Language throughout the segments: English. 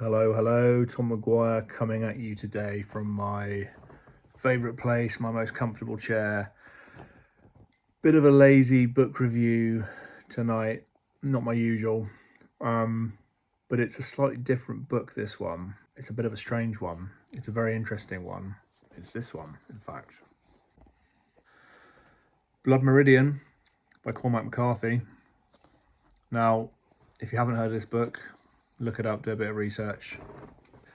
Hello, Tom Maguire coming at you today from my favourite place, my most comfortable chair. Bit of a lazy book review tonight, not my usual, but it's a slightly different book, this one. It's a bit of a strange one. It's a very interesting one. It's this one, in fact. Bloodmeridian by Cormac McCarthy. Now, if you haven't heard of this book, look it up, do a bit of research.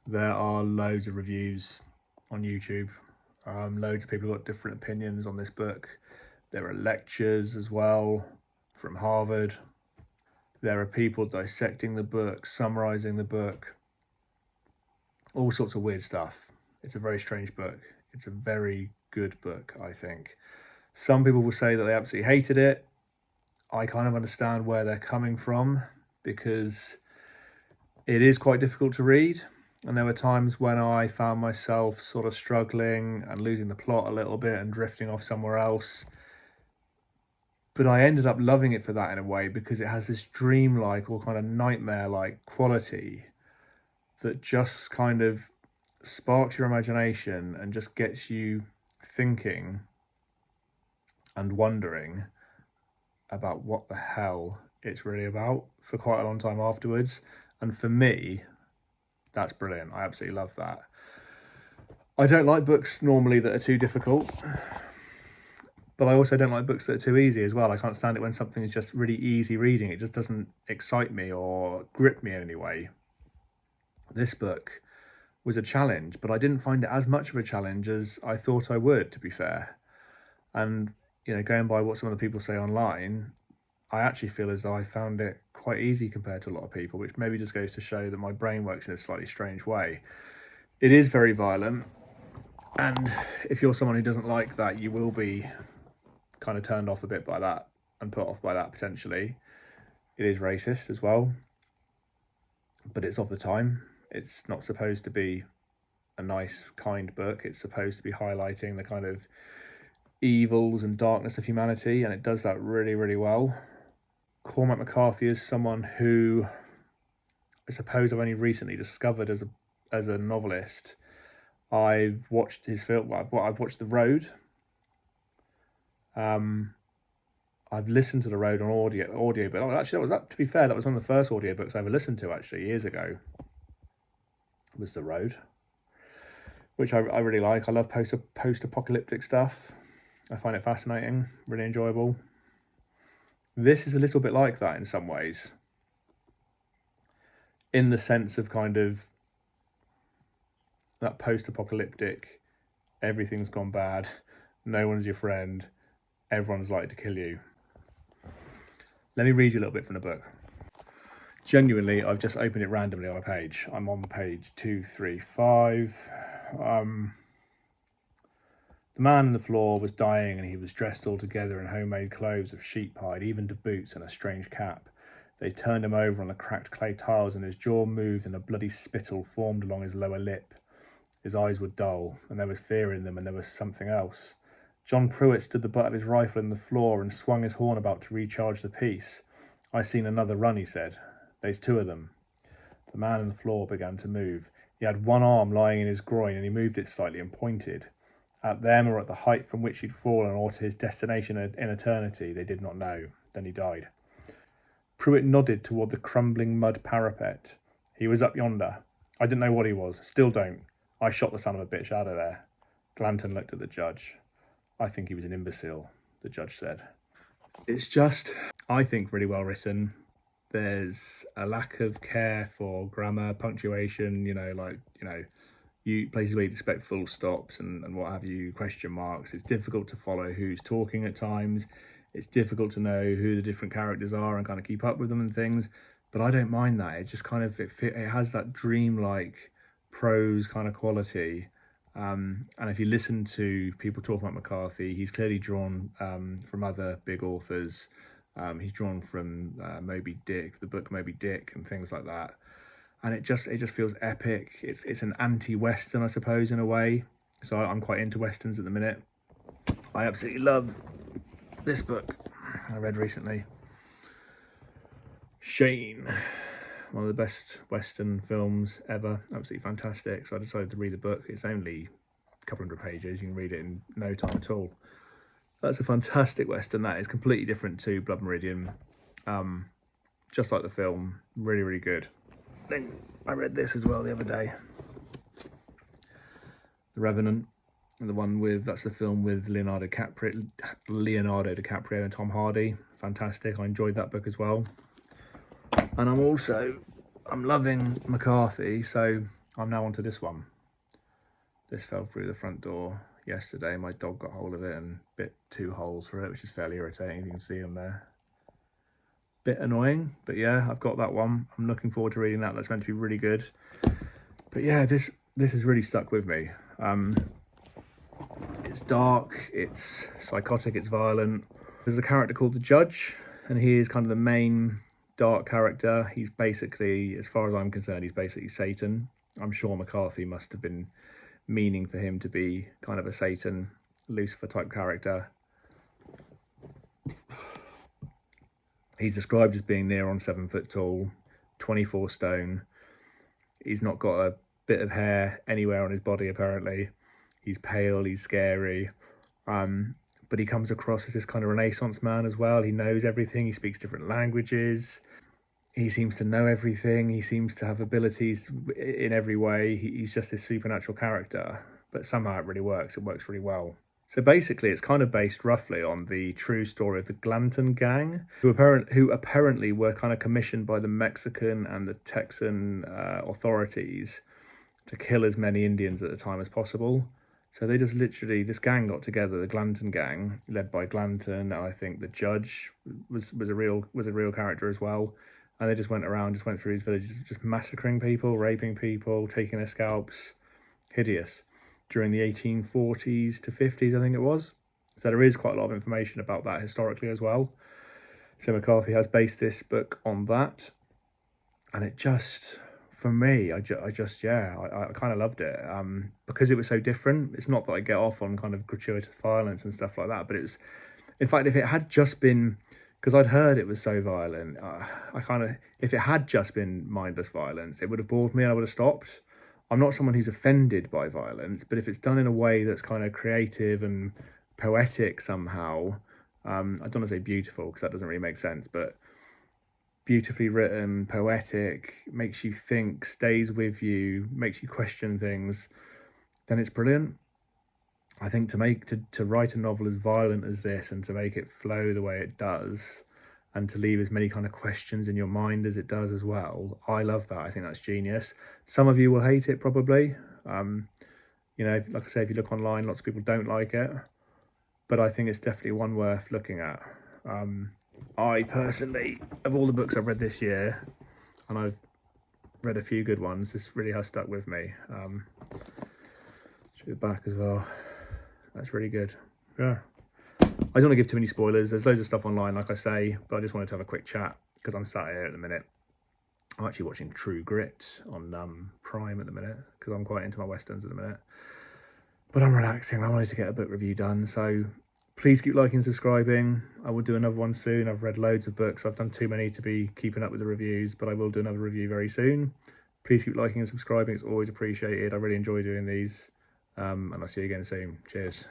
There are loads of reviews on YouTube. Loads of people have got different opinions on this book. There are lectures as well from Harvard. There are people dissecting the book, summarizing the book, all sorts of weird stuff. It's a very strange book. It's a very good book, I think. Some people will say that they absolutely hated it. I kind of understand where they're coming from because it is quite difficult to read. And there were times when I found myself sort of struggling and losing the plot a little bit and drifting off somewhere else. But I ended up loving it for that in a way because it has this dreamlike or kind of nightmare-like quality that just kind of sparks your imagination and just gets you thinking and wondering about what the hell it's really about for quite a long time afterwards. And for me, that's brilliant. I absolutely love that. I don't like books normally that are too difficult, but I also don't like books that are too easy as well. I can't stand it when something is just really easy reading. It just doesn't excite me or grip me in any way. This book was a challenge, but I didn't find it as much of a challenge as I thought I would, to be fair. And, going by what some of the people say online, I actually feel as though I found it quite easy compared to a lot of people, which maybe just goes to show that my brain works in a slightly strange way. It is very violent, and if you're someone who doesn't like that, you will be kind of turned off a bit by that and put off by that potentially. It is racist as well, but it's of the time. It's not supposed to be a nice, kind book. It's supposed to be highlighting the kind of evils and darkness of humanity, and it does that really, really well. Cormac McCarthy is someone who I suppose I've only recently discovered as a novelist. I've watched his film. I've watched The Road. I've listened to The Road on audio, but actually to be fair, that was one of the first audiobooks I ever listened to actually years ago. Was The Road, which I really like. I love post-apocalyptic stuff. I find it fascinating, really enjoyable. This is a little bit like that in some ways, in the sense of kind of that post-apocalyptic, everything's gone bad, no one's your friend, everyone's like to kill you. Let me read you a little bit from the book. Genuinely, I've just opened it randomly on a page. I'm on page 235. The man on the floor was dying, and he was dressed altogether in homemade clothes of sheep hide, even to boots and a strange cap. They turned him over on the cracked clay tiles, and his jaw moved, and a bloody spittle formed along his lower lip. His eyes were dull, and there was fear in them, and there was something else. John Pruitt stood the butt of his rifle on the floor and swung his horn about to recharge the piece. "I seen another run," he said. "There's two of them." The man on the floor began to move. He had one arm lying in his groin, and he moved it slightly and pointed. At them, or at the height from which he'd fallen, or to his destination in eternity, they did not know. Then he died. Pruitt nodded toward the crumbling mud parapet. "He was up yonder. I didn't know what he was. Still don't. I shot the son of a bitch out of there." Glanton looked at the judge. "I think he was an imbecile," the judge said. It's just, I think, really well written. There's a lack of care for grammar, punctuation, places where you'd expect full stops and what have you, question marks. It's difficult to follow who's talking at times. It's difficult to know who the different characters are and kind of keep up with them and things. But I don't mind that. It just kind of, it has that dreamlike prose kind of quality. And if you listen to people talk about McCarthy, he's clearly drawn from other big authors. He's drawn from Moby Dick, the book Moby Dick, and things like that. And it just feels epic. It's an anti-Western, I suppose, in a way. So I'm quite into Westerns at the minute. I absolutely love this book I read recently. Shane one of the best Western films ever. Absolutely fantastic. So I decided to read the book. It's only a couple hundred pages. You can read it in no time at all. That's a fantastic Western. That is completely different to Bloodmeridian. Just like the film. Really, really good. Then I read this as well the other day. The Revenant. The one with, that's the film with Leonardo DiCaprio and Tom Hardy. Fantastic. I enjoyed that book as well. And I'm loving McCarthy, so I'm now onto this one. This fell through the front door yesterday. My dog got hold of it and bit 2 holes for it, which is fairly irritating. You can see them there. Bit annoying, but yeah, I've got that one. I'm looking forward to reading that. That's meant to be really good. But yeah, this has really stuck with me. It's dark, it's psychotic, it's violent. There's a character called the Judge, and he is kind of the main dark character. He's basically, as far as I'm concerned, he's basically Satan. I'm sure McCarthy must have been meaning for him to be kind of a Satan, Lucifer type character. He's described as being near on 7 foot tall, 24 stone. He's not got a bit of hair anywhere on his body, apparently. He's pale, he's scary, but he comes across as this kind of Renaissance man as well. He knows everything, he speaks different languages, he seems to know everything, he seems to have abilities in every way. He's just this supernatural character, but somehow it works really well. So basically it's kind of based roughly on the true story of the Glanton gang, who apparently were kind of commissioned by the Mexican and the Texan authorities to kill as many Indians at the time as possible. So they just literally, this gang got together, the Glanton gang, led by Glanton, and I think the Judge was a real character as well. And they just went through these villages, just massacring people, raping people, taking their scalps. Hideous. During the 1840s to 50s, I think it was. So there is quite a lot of information about that historically as well. So McCarthy has based this book on that. And it just, for me, I kind of loved it. Because it was so different. It's not that I get off on kind of gratuitous violence and stuff like that, but it was, in fact, if it had just been, because I'd heard it was so violent, if it had just been mindless violence, it would have bored me and I would have stopped. I'm not someone who's offended by violence, but if it's done in a way that's kind of creative and poetic somehow, I don't want to say beautiful because that doesn't really make sense, but beautifully written, poetic, makes you think, stays with you, makes you question things, then it's brilliant. I think to write a novel as violent as this and to make it flow the way it does and to leave as many kind of questions in your mind as it does as well, I love that. I think that's genius. Some of you will hate it probably. You know, like I say, if you look online, lots of people don't like it, but I think it's definitely one worth looking at. I personally, of all the books I've read this year, and I've read a few good ones, this really has stuck with me. Show it back as well. That's really good. Yeah. I don't want to give too many spoilers. There's loads of stuff online, like I say, but I just wanted to have a quick chat because I'm sat here at the minute. I'm actually watching True Grit on Prime at the minute because I'm quite into my Westerns at the minute. But I'm relaxing. I wanted to get a book review done, so please keep liking and subscribing. I will do another one soon. I've read loads of books. I've done too many to be keeping up with the reviews, but I will do another review very soon. Please keep liking and subscribing. It's always appreciated. I really enjoy doing these. And I'll see you again soon. Cheers.